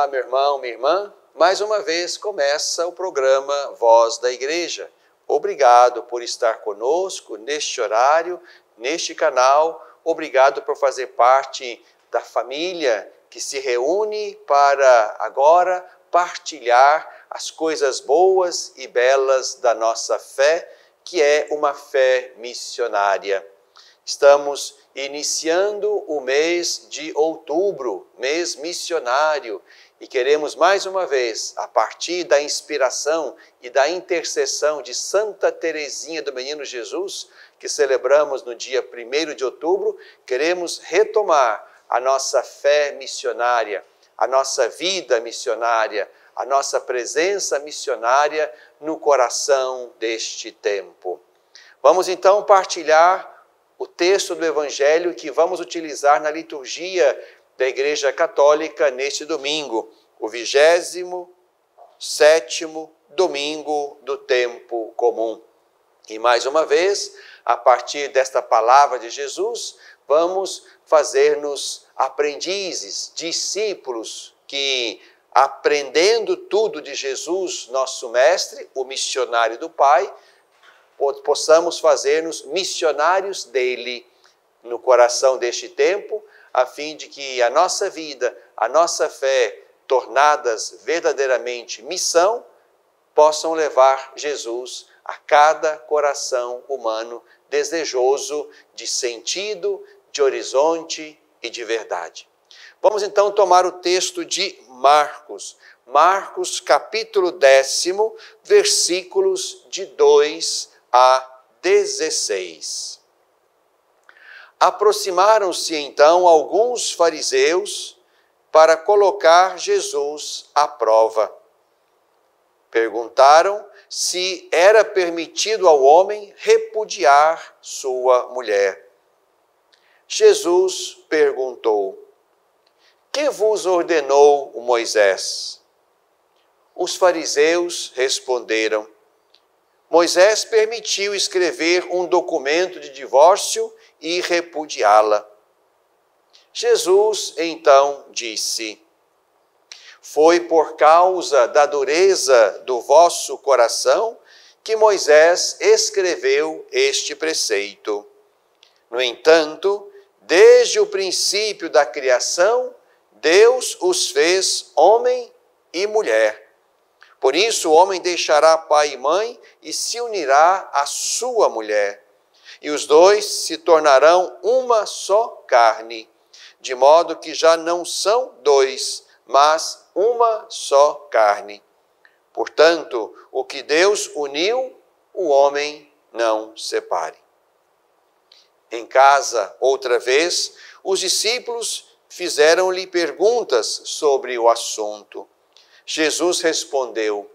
Olá, meu irmão, minha irmã. Mais uma vez começa o programa Voz da Igreja. Obrigado por estar conosco neste horário, neste canal. Obrigado por fazer parte da família que se reúne para agora partilhar as coisas boas e belas da nossa fé, que é uma fé missionária. Estamos iniciando o mês de outubro, mês missionário, e queremos mais uma vez, a partir da inspiração e da intercessão de Santa Teresinha do Menino Jesus, que celebramos no dia 1º de outubro, queremos retomar a nossa fé missionária, a nossa vida missionária, a nossa presença missionária no coração deste tempo. Vamos então partilhar o texto do Evangelho que vamos utilizar na liturgia da Igreja Católica neste domingo, o 27º domingo do tempo comum. E mais uma vez, a partir desta palavra de Jesus, vamos fazer-nos aprendizes, discípulos que, aprendendo tudo de Jesus, nosso Mestre, o missionário do Pai, possamos fazer-nos missionários dele no coração deste tempo, a fim de que a nossa vida, a nossa fé, tornadas verdadeiramente missão, possam levar Jesus a cada coração humano desejoso de sentido, de horizonte e de verdade. Vamos então tomar o texto de Marcos. Marcos, capítulo 10, versículos de 2 a 16. Aproximaram-se então alguns fariseus para colocar Jesus à prova. Perguntaram se era permitido ao homem repudiar sua mulher. Jesus perguntou: que vos ordenou o Moisés? Os fariseus responderam: Moisés permitiu escrever um documento de divórcio e repudiá-la. Jesus então disse: foi por causa da dureza do vosso coração que Moisés escreveu este preceito. No entanto, desde o princípio da criação, Deus os fez homem e mulher. Por isso o homem deixará pai e mãe e se unirá à sua mulher. E os dois se tornarão uma só carne, de modo que já não são dois, mas uma só carne. Portanto, o que Deus uniu, o homem não separe. Em casa, outra vez, os discípulos fizeram-lhe perguntas sobre o assunto. Jesus respondeu: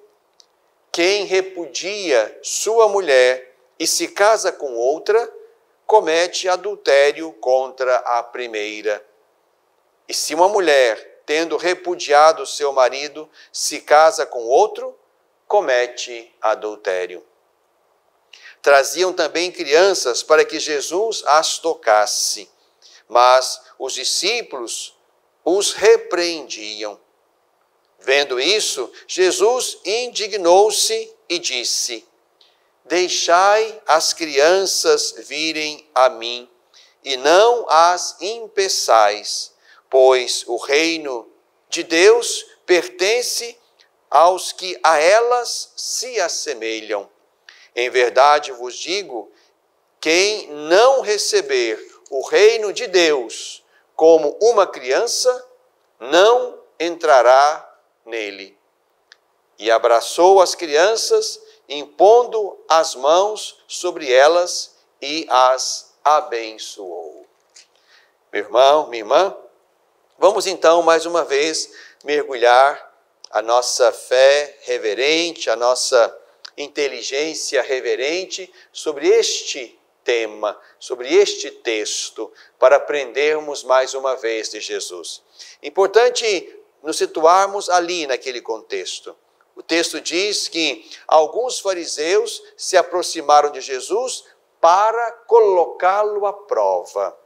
quem repudia sua mulher e se casa com outra, comete adultério contra a primeira. E se uma mulher, tendo repudiado seu marido, se casa com outro, comete adultério. Traziam também crianças para que Jesus as tocasse, mas os discípulos os repreendiam. Vendo isso, Jesus indignou-se e disse: deixai as crianças virem a mim, e não as impeçais, pois o reino de Deus pertence aos que a elas se assemelham. Em verdade vos digo, quem não receber o reino de Deus como uma criança, não entrará nele. E abraçou as crianças, impondo as mãos sobre elas e as abençoou. Meu irmão, minha irmã, vamos então mais uma vez mergulhar a nossa fé reverente, a nossa inteligência reverente sobre este tema, sobre este texto, para aprendermos mais uma vez de Jesus. Importante nos situarmos ali naquele contexto. O texto diz que alguns fariseus se aproximaram de Jesus para colocá-lo à prova.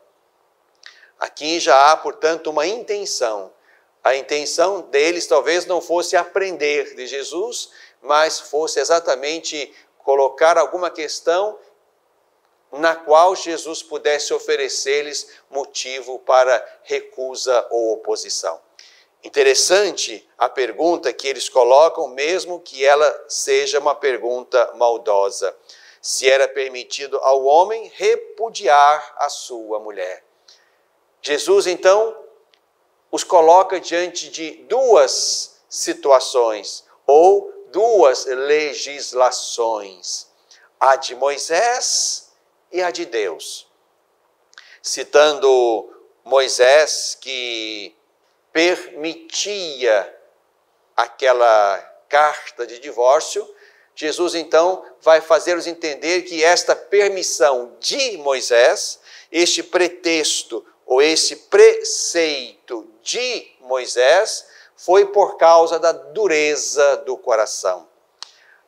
Aqui já há, portanto, uma intenção. A intenção deles talvez não fosse aprender de Jesus, mas fosse exatamente colocar alguma questão na qual Jesus pudesse oferecer-lhes motivo para recusa ou oposição. Interessante a pergunta que eles colocam, mesmo que ela seja uma pergunta maldosa. Se era permitido ao homem repudiar a sua mulher. Jesus, então, os coloca diante de duas situações, ou duas legislações, a de Moisés e a de Deus. Citando Moisés, que permitia aquela carta de divórcio, Jesus, então, vai fazer-nos entender que esta permissão de Moisés, este pretexto ou esse preceito de Moisés, foi por causa da dureza do coração.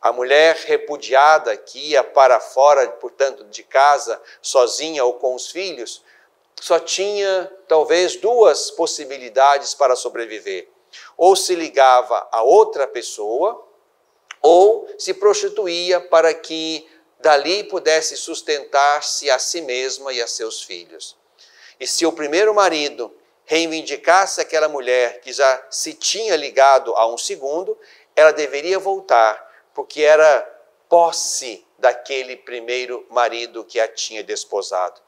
A mulher repudiada que ia para fora, portanto, de casa, sozinha ou com os filhos, só tinha talvez duas possibilidades para sobreviver. Ou se ligava a outra pessoa, ou se prostituía para que dali pudesse sustentar-se a si mesma e a seus filhos. E se o primeiro marido reivindicasse aquela mulher que já se tinha ligado a um segundo, ela deveria voltar, porque era posse daquele primeiro marido que a tinha desposado.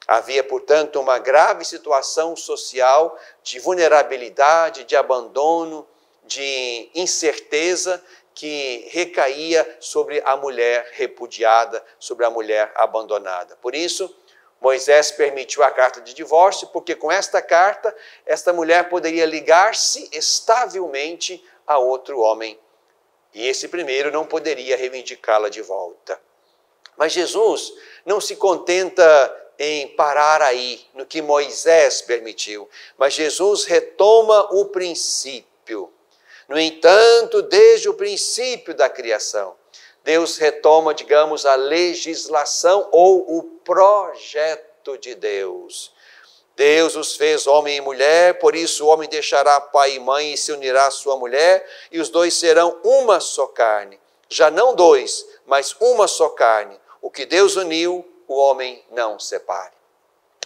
Havia, portanto, uma grave situação social de vulnerabilidade, de abandono, de incerteza que recaía sobre a mulher repudiada, sobre a mulher abandonada. Por isso, Moisés permitiu a carta de divórcio, porque com esta carta, esta mulher poderia ligar-se estavelmente a outro homem. E esse primeiro não poderia reivindicá-la de volta. Mas Jesus não se contenta em parar aí, no que Moisés permitiu. Mas Jesus retoma o princípio. No entanto, desde o princípio da criação, Deus retoma, digamos, a legislação ou o projeto de Deus. Deus os fez homem e mulher, por isso o homem deixará pai e mãe e se unirá à sua mulher, e os dois serão uma só carne. Já não dois, mas uma só carne. O que Deus uniu, o homem não separe.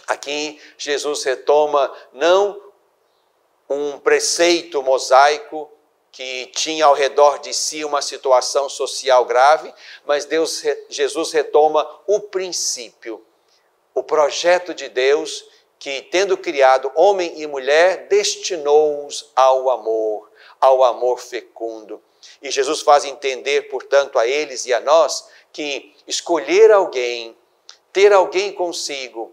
Aqui Jesus retoma não um preceito mosaico que tinha ao redor de si uma situação social grave, mas Jesus retoma o princípio, o projeto de Deus que, tendo criado homem e mulher, destinou-os ao amor fecundo. E Jesus faz entender, portanto, a eles e a nós que escolher alguém, ter alguém consigo,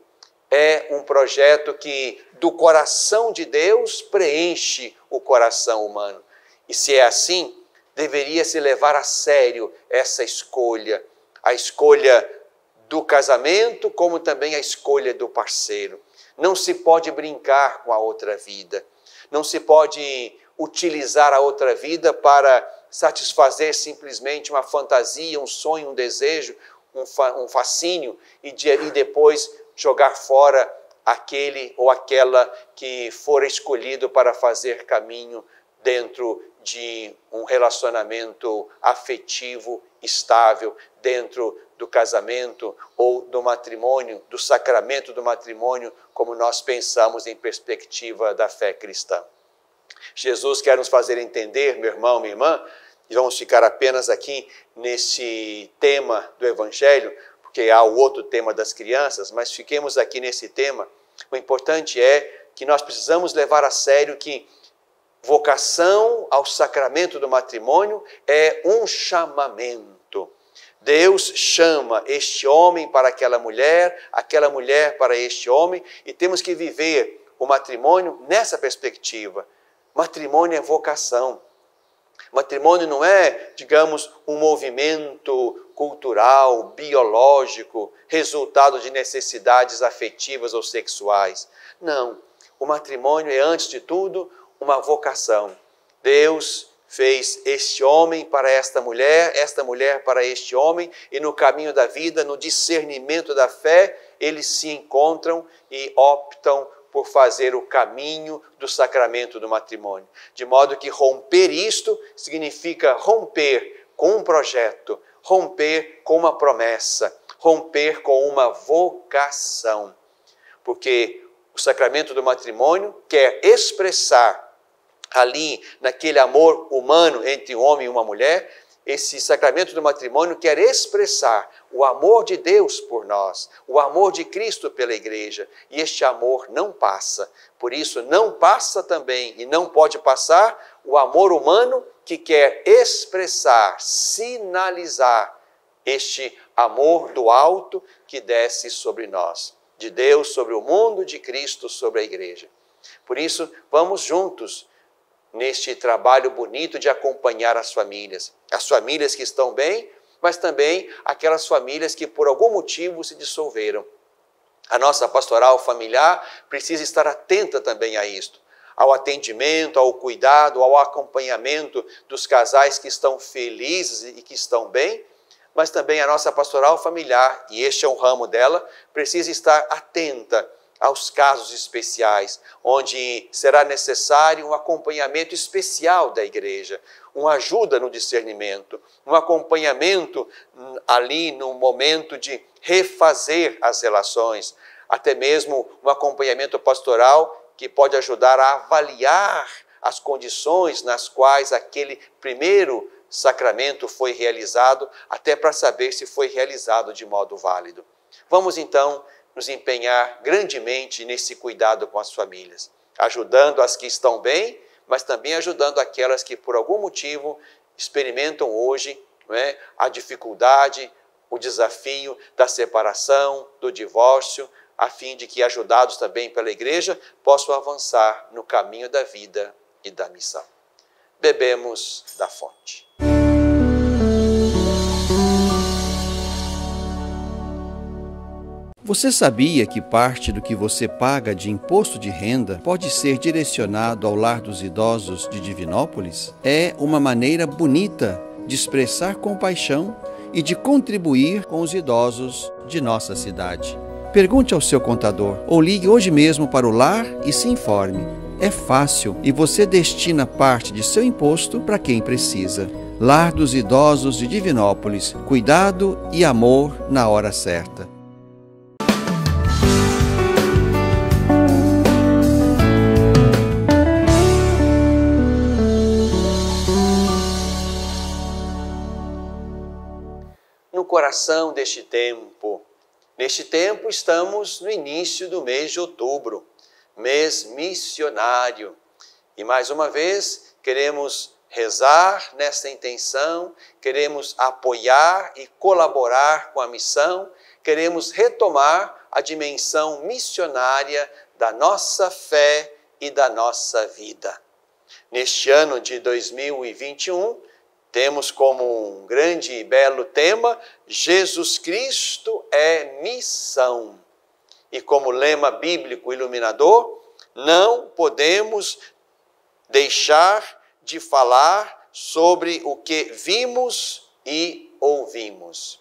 é um projeto que do coração de Deus preenche o coração humano. E se é assim, deveria se levar a sério essa escolha, a escolha do casamento, como também a escolha do parceiro. Não se pode brincar com a outra vida, não se pode utilizar a outra vida para satisfazer simplesmente uma fantasia, um sonho, um desejo, um fascínio e depois jogar fora aquele ou aquela que for escolhido para fazer caminho dentro de um relacionamento afetivo estável, dentro do casamento ou do matrimônio, do sacramento do matrimônio, como nós pensamos em perspectiva da fé cristã. Jesus quer nos fazer entender, meu irmão, minha irmã, e vamos ficar apenas aqui nesse tema do Evangelho, porque há o outro tema das crianças, mas fiquemos aqui nesse tema. O importante é que nós precisamos levar a sério que vocação ao sacramento do matrimônio é um chamamento. Deus chama este homem para aquela mulher para este homem, e temos que viver o matrimônio nessa perspectiva. Matrimônio é vocação. Matrimônio não é, digamos, um movimento cultural, biológico, resultado de necessidades afetivas ou sexuais. Não, o matrimônio é, antes de tudo, uma vocação. Deus fez este homem para esta mulher para este homem, e no caminho da vida, no discernimento da fé, eles se encontram e optam por fazer o caminho do sacramento do matrimônio. De modo que romper isto significa romper com um projeto, romper com uma promessa, romper com uma vocação. Porque o sacramento do matrimônio quer expressar ali, naquele amor humano entre um homem e uma mulher, esse sacramento do matrimônio quer expressar o amor de Deus por nós, o amor de Cristo pela igreja. E este amor não passa. Por isso, não passa também e não pode passar o amor humano que quer expressar, sinalizar este amor do alto que desce sobre nós, de Deus sobre o mundo, de Cristo sobre a igreja. Por isso, vamos juntos neste trabalho bonito de acompanhar as famílias que estão bem, mas também aquelas famílias que por algum motivo se dissolveram. A nossa pastoral familiar precisa estar atenta também a isto, ao atendimento, ao cuidado, ao acompanhamento dos casais que estão felizes e que estão bem, mas também a nossa pastoral familiar, e este é um ramo dela, precisa estar atenta aos casos especiais, onde será necessário um acompanhamento especial da igreja, uma ajuda no discernimento, um acompanhamento ali no momento de refazer as relações, até mesmo um acompanhamento pastoral que pode ajudar a avaliar as condições nas quais aquele primeiro sacramento foi realizado, até para saber se foi realizado de modo válido. Vamos então nos empenhar grandemente nesse cuidado com as famílias, ajudando as que estão bem, mas também ajudando aquelas que por algum motivo experimentam hoje, a dificuldade, o desafio da separação, do divórcio, a fim de que, ajudados também pela igreja, possam avançar no caminho da vida e da missão. Bebemos da fonte. Você sabia que parte do que você paga de imposto de renda pode ser direcionado ao Lar dos Idosos de Divinópolis? É uma maneira bonita de expressar compaixão e de contribuir com os idosos de nossa cidade. Pergunte ao seu contador ou ligue hoje mesmo para o lar e se informe. É fácil e você destina parte de seu imposto para quem precisa. Lar dos Idosos de Divinópolis, cuidado e amor na hora certa. No coração deste tempo, neste tempo estamos no início do mês de outubro, mês missionário. E mais uma vez queremos rezar nesta intenção, queremos apoiar e colaborar com a missão, queremos retomar a dimensão missionária da nossa fé e da nossa vida. Neste ano de 2021, temos como um grande e belo tema, Jesus Cristo é missão. E como lema bíblico iluminador, não podemos deixar de falar sobre o que vimos e ouvimos.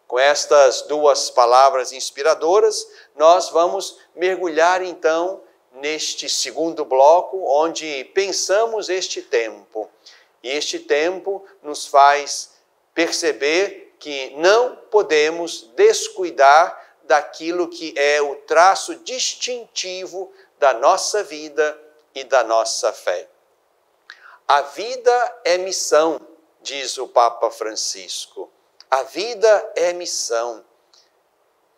Com estas duas palavras inspiradoras, nós vamos mergulhar então neste segundo bloco, onde pensamos este tempo. E este tempo nos faz perceber que não podemos descuidar daquilo que é o traço distintivo da nossa vida e da nossa fé. A vida é missão, diz o Papa Francisco. A vida é missão.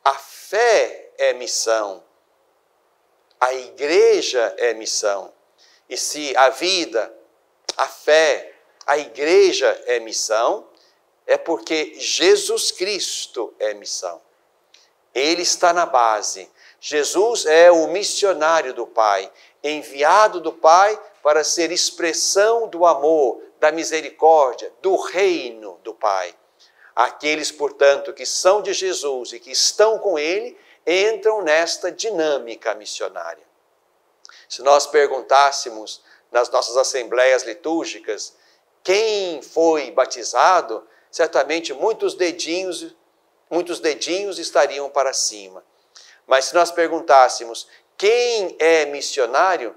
A fé é missão. A igreja é missão. E se a vida, a fé, a igreja é missão, é porque Jesus Cristo é missão. Ele está na base. Jesus é o missionário do Pai, enviado do Pai para ser expressão do amor, da misericórdia, do reino do Pai. Aqueles, portanto, que são de Jesus e que estão com Ele, entram nesta dinâmica missionária. Se nós perguntássemos nas nossas assembleias litúrgicas quem foi batizado, certamente muitos dedinhos estariam para cima. Mas se nós perguntássemos Quem é missionário?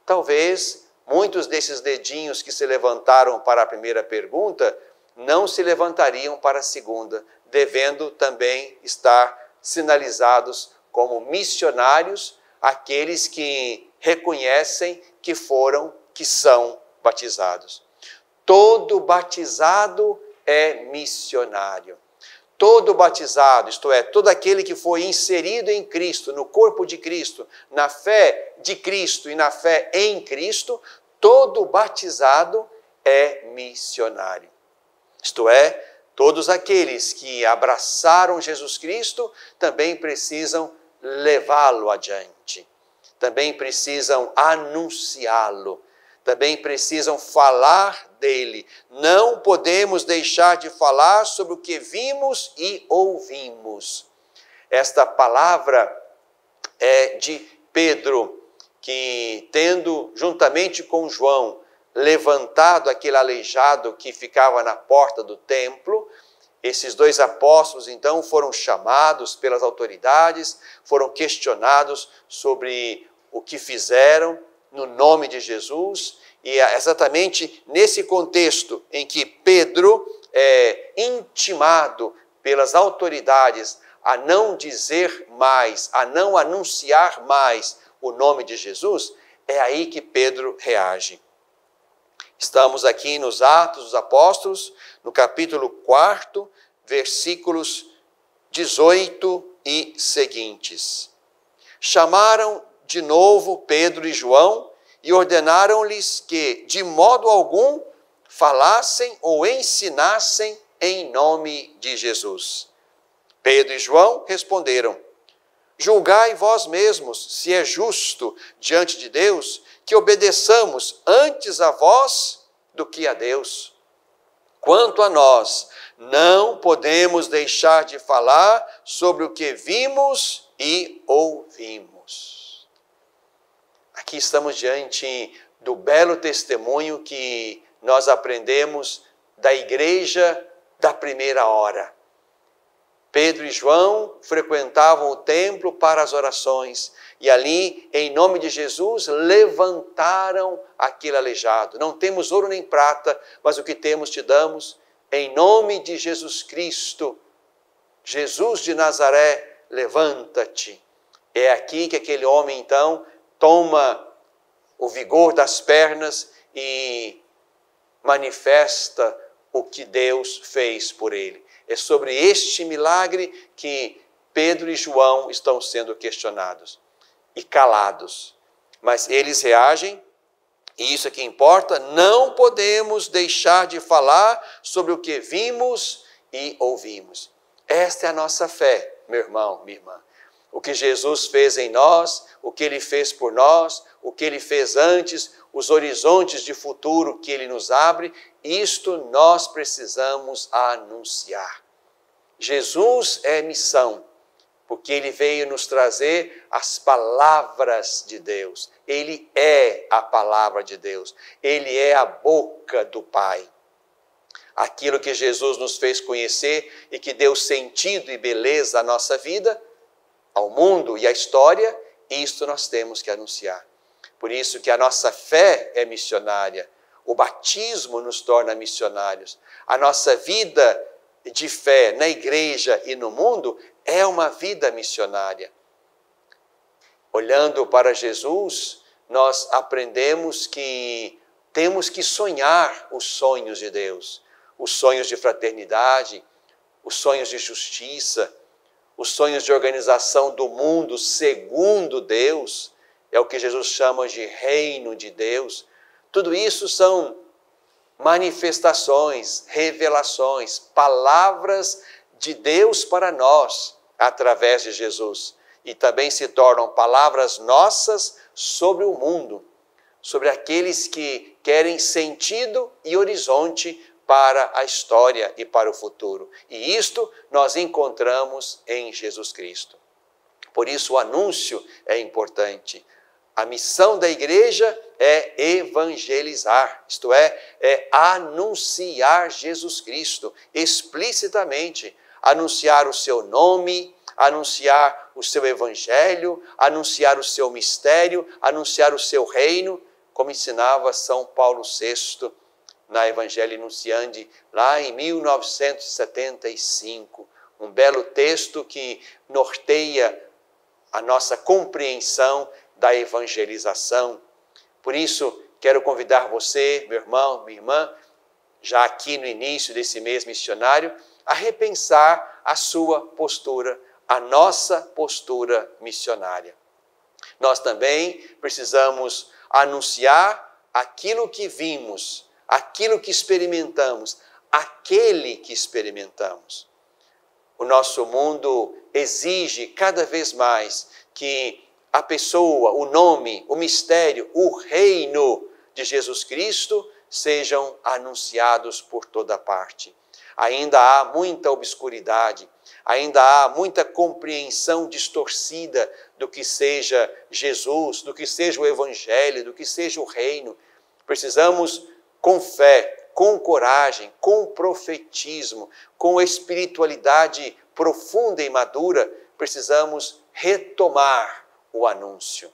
Talvez muitos desses dedinhos que se levantaram para a primeira pergunta não se levantariam para a segunda, devendo também estar sinalizados como missionários aqueles que reconhecem que são batizados. Todo batizado é missionário. Todo batizado, isto é, todo aquele que foi inserido em Cristo, no corpo de Cristo, na fé de Cristo e na fé em Cristo, todo batizado é missionário. Isto é, todos aqueles que abraçaram Jesus Cristo também precisam levá-lo adiante, também precisam anunciá-lo, também precisam falar dele. Não podemos deixar de falar sobre o que vimos e ouvimos. Esta palavra é de Pedro, que tendo juntamente com João levantado aquele aleijado que ficava na porta do templo, esses dois apóstolos então foram chamados pelas autoridades, foram questionados sobre o que fizeram no nome de Jesus, e é exatamente nesse contexto em que Pedro é intimado pelas autoridades a não dizer mais, a não anunciar mais o nome de Jesus, é aí que Pedro reage. Estamos aqui nos Atos dos Apóstolos, no capítulo 4, versículos 18 e seguintes. Chamaram de novo Pedro e João e ordenaram-lhes que, de modo algum, falassem ou ensinassem em nome de Jesus. Pedro e João responderam: julgai vós mesmos se é justo diante de Deus que obedeçamos antes a vós do que a Deus. Quanto a nós, não podemos deixar de falar sobre o que vimos e ouvimos. Aqui estamos diante do belo testemunho que nós aprendemos da igreja da primeira hora. Pedro e João frequentavam o templo para as orações e ali, em nome de Jesus, levantaram aquele aleijado. Não temos ouro nem prata, mas o que temos te damos. Em nome de Jesus Cristo, Jesus de Nazaré, levanta-te. É aqui que aquele homem, então, toma o vigor das pernas e manifesta o que Deus fez por ele. É sobre este milagre que Pedro e João estão sendo questionados e calados. Mas eles reagem, e isso é que importa. Não podemos deixar de falar sobre o que vimos e ouvimos. Esta é a nossa fé, meu irmão, minha irmã. O que Jesus fez em nós, o que Ele fez por nós, o que Ele fez antes, os horizontes de futuro que Ele nos abre, isto nós precisamos anunciar. Jesus é missão, porque Ele veio nos trazer as palavras de Deus. Ele é a palavra de Deus. Ele é a boca do Pai. Aquilo que Jesus nos fez conhecer e que deu sentido e beleza à nossa vida, ao mundo e à história, isto nós temos que anunciar. Por isso que a nossa fé é missionária. O batismo nos torna missionários. A nossa vida de fé na igreja e no mundo é uma vida missionária. Olhando para Jesus, nós aprendemos que temos que sonhar os sonhos de Deus. Os sonhos de fraternidade, os sonhos de justiça, os sonhos de organização do mundo segundo Deus, é o que Jesus chama de reino de Deus. Tudo isso são manifestações, revelações, palavras de Deus para nós, através de Jesus. E também se tornam palavras nossas sobre o mundo, sobre aqueles que querem sentido e horizonte para a história e para o futuro. E isto nós encontramos em Jesus Cristo. Por isso o anúncio é importante. A missão da igreja é evangelizar, isto é anunciar Jesus Cristo explicitamente, anunciar o seu nome, anunciar o seu evangelho, anunciar o seu mistério, anunciar o seu reino, como ensinava São Paulo VI na Evangelii Nuntiandi, lá em 1975. Um belo texto que norteia a nossa compreensão da evangelização. Por isso, quero convidar você, meu irmão, minha irmã, já aqui no início desse mês missionário, a repensar a sua postura, a nossa postura missionária. Nós também precisamos anunciar aquilo que vimos, aquilo que experimentamos, aquele que experimentamos. O nosso mundo exige cada vez mais que a pessoa, o nome, o mistério, o reino de Jesus Cristo sejam anunciados por toda parte. Ainda há muita obscuridade, ainda há muita compreensão distorcida do que seja Jesus, do que seja o Evangelho, do que seja o reino. Precisamos, com fé, com coragem, com profetismo, com espiritualidade profunda e madura, precisamos retomar o anúncio.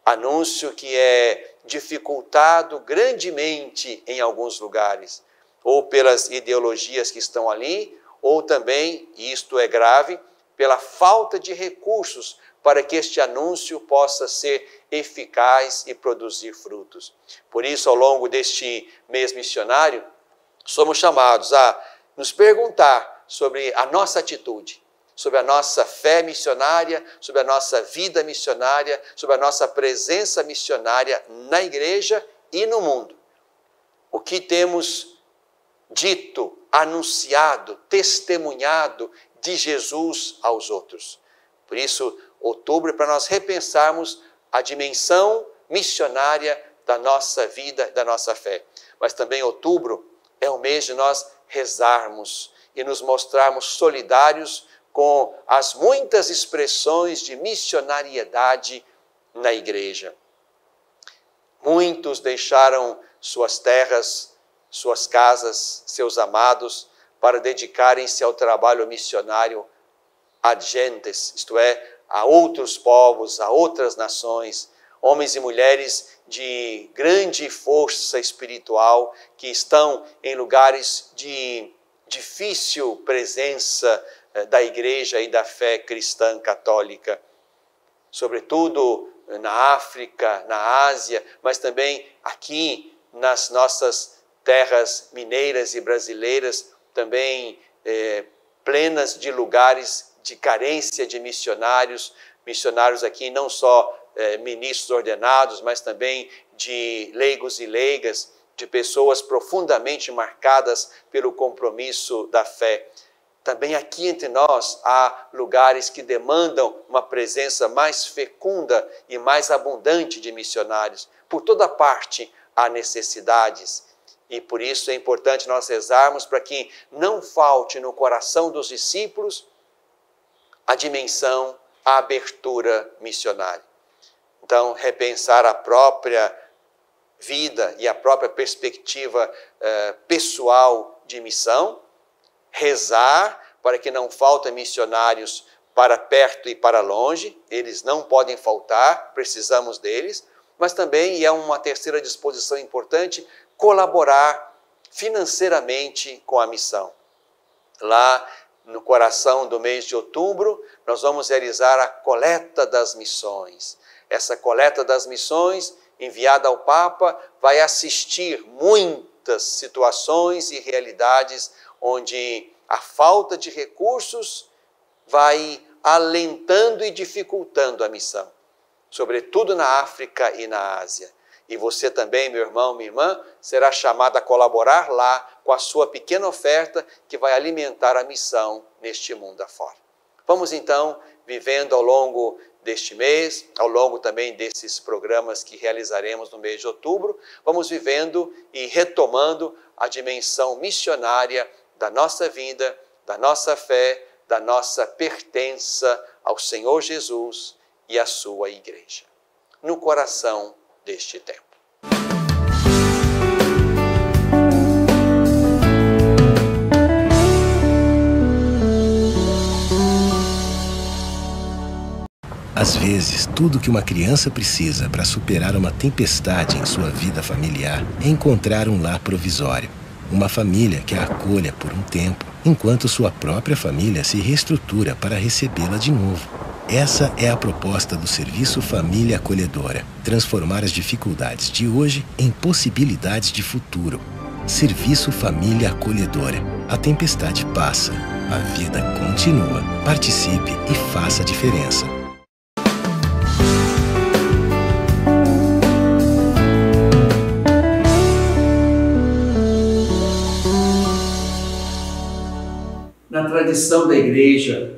Anúncio que é dificultado grandemente em alguns lugares, ou pelas ideologias que estão ali, ou também, e isto é grave, pela falta de recursos para que este anúncio possa ser eficaz e produzir frutos. Por isso, ao longo deste mês missionário, somos chamados a nos perguntar sobre a nossa atitude, sobre a nossa fé missionária, sobre a nossa vida missionária, sobre a nossa presença missionária na igreja e no mundo. O que temos dito, anunciado, testemunhado de Jesus aos outros. Por isso, outubro é para nós repensarmos a dimensão missionária da nossa vida, da nossa fé. Mas também outubro é o mês de nós rezarmos e nos mostrarmos solidários com as muitas expressões de missionariedade na igreja. Muitos deixaram suas terras, suas casas, seus amados, para dedicarem-se ao trabalho missionário ad gentes, isto é, a outros povos, a outras nações, homens e mulheres de grande força espiritual que estão em lugares de difícil presença da igreja e da fé cristã católica, sobretudo na África, na Ásia, mas também aqui nas nossas terras mineiras e brasileiras, também plenas de lugares de carência de missionários aqui não só ministros ordenados, mas também de leigos e leigas, de pessoas profundamente marcadas pelo compromisso da fé. Também aqui entre nós há lugares que demandam uma presença mais fecunda e mais abundante de missionários. Por toda parte há necessidades. E por isso é importante nós rezarmos para que não falte no coração dos discípulos a dimensão, a abertura missionária. Então, repensar a própria vida e a própria perspectiva pessoal de missão, rezar para que não faltem missionários para perto e para longe, eles não podem faltar, precisamos deles, mas também, e é uma terceira disposição importante, colaborar financeiramente com a missão. Lá no coração do mês de outubro, nós vamos realizar a coleta das missões. Essa coleta das missões, enviada ao Papa, vai assistir muitas situações e realidades onde a falta de recursos vai alentando e dificultando a missão, sobretudo na África e na Ásia. E você também, meu irmão, minha irmã, será chamado a colaborar lá com a sua pequena oferta que vai alimentar a missão neste mundo afora. Vamos então, vivendo ao longo deste mês, ao longo também desses programas que realizaremos no mês de outubro, vamos vivendo e retomando a dimensão missionária da nossa vida, da nossa fé, da nossa pertença ao Senhor Jesus e à sua igreja. No coração deste tempo. Às vezes, tudo que uma criança precisa para superar uma tempestade em sua vida familiar é encontrar um lar provisório. Uma família que a acolha por um tempo, enquanto sua própria família se reestrutura para recebê-la de novo. Essa é a proposta do Serviço Família Acolhedora: transformar as dificuldades de hoje em possibilidades de futuro. Serviço Família Acolhedora. A tempestade passa, a vida continua. Participe e faça a diferença. Na tradição da igreja,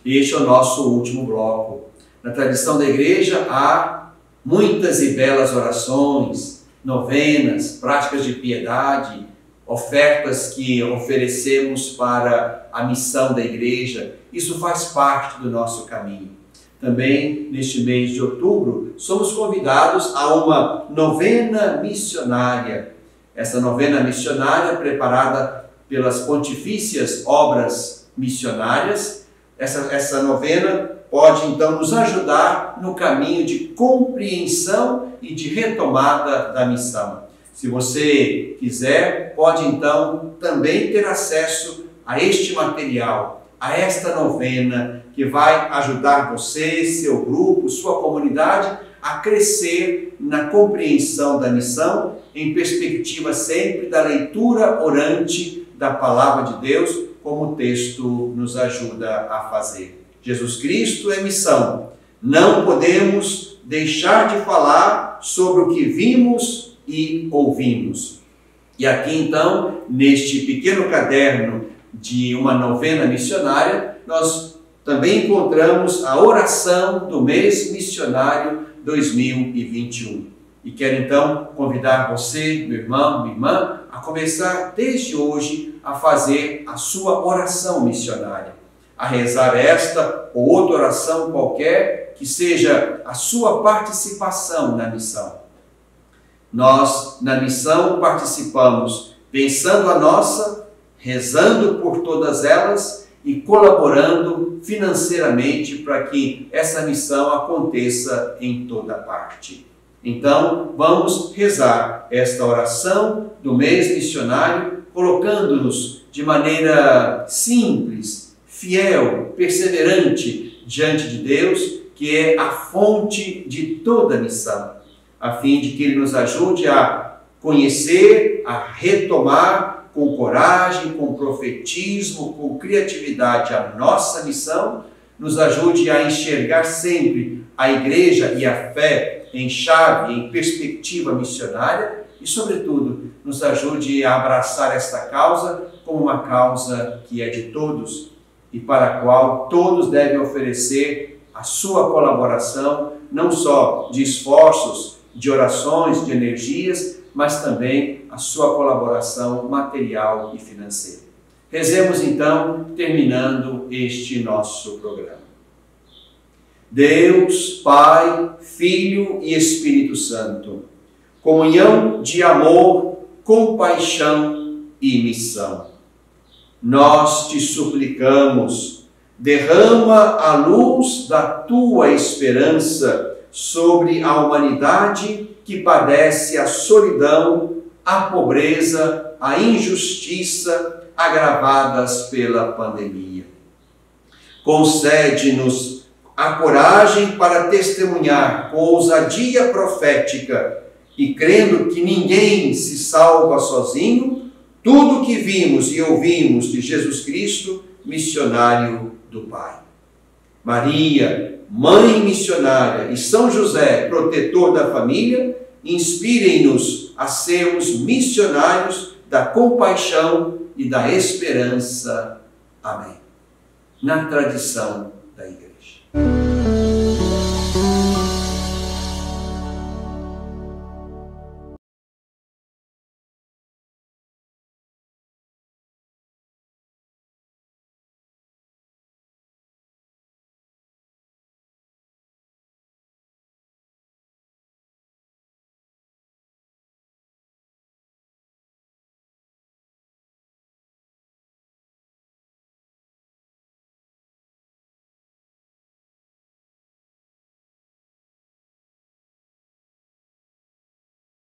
este é o nosso último bloco. Na tradição da igreja há muitas e belas orações, novenas, práticas de piedade, ofertas que oferecemos para a missão da igreja. Isso faz parte do nosso caminho. Também, neste mês de outubro, somos convidados a uma novena missionária. Essa novena missionária, preparada pelas Pontifícias Obras Missionárias, essa novena pode então nos ajudar no caminho de compreensão e de retomada da missão. Se você quiser, pode então também ter acesso a este material, a esta novena, que vai ajudar você, seu grupo, sua comunidade a crescer na compreensão da missão, em perspectiva sempre da leitura orante da Palavra de Deus, como o texto nos ajuda a fazer. Jesus Cristo é missão. Não podemos deixar de falar sobre o que vimos e ouvimos. E aqui então, neste pequeno caderno de uma novena missionária, nós também encontramos a oração do mês missionário 2021. E quero então convidar você, meu irmão, minha irmã, a começar desde hoje a fazer a sua oração missionária, a rezar esta ou outra oração qualquer que seja a sua participação na missão. Nós, na missão, participamos pensando a nossa, rezando por todas elas e colaborando financeiramente para que essa missão aconteça em toda parte. Então, vamos rezar esta oração do mês missionário, colocando-nos de maneira simples, fiel, perseverante diante de Deus, que é a fonte de toda a missão, a fim de que Ele nos ajude a conhecer, a retomar com coragem, com profetismo, com criatividade a nossa missão, nos ajude a enxergar sempre a igreja e a fé em chave, em perspectiva missionária e, sobretudo, nos ajude a abraçar esta causa como uma causa que é de todos e para a qual todos devem oferecer a sua colaboração, não só de esforços, de orações, de energias, mas também a sua colaboração material e financeira. Rezemos então, terminando este nosso programa. Deus, Pai, Filho e Espírito Santo, comunhão de amor, compaixão e missão. Nós te suplicamos, derrama a luz da tua esperança sobre a humanidade que padece a solidão, a pobreza, a injustiça agravadas pela pandemia. Concede-nos a coragem para testemunhar com ousadia profética e crendo que ninguém se salva sozinho, tudo o que vimos e ouvimos de Jesus Cristo, missionário do Pai. Maria, Mãe missionária, e São José, protetor da família, inspirem-nos a sermos missionários da compaixão e da esperança. Amém. Na tradição da Igreja.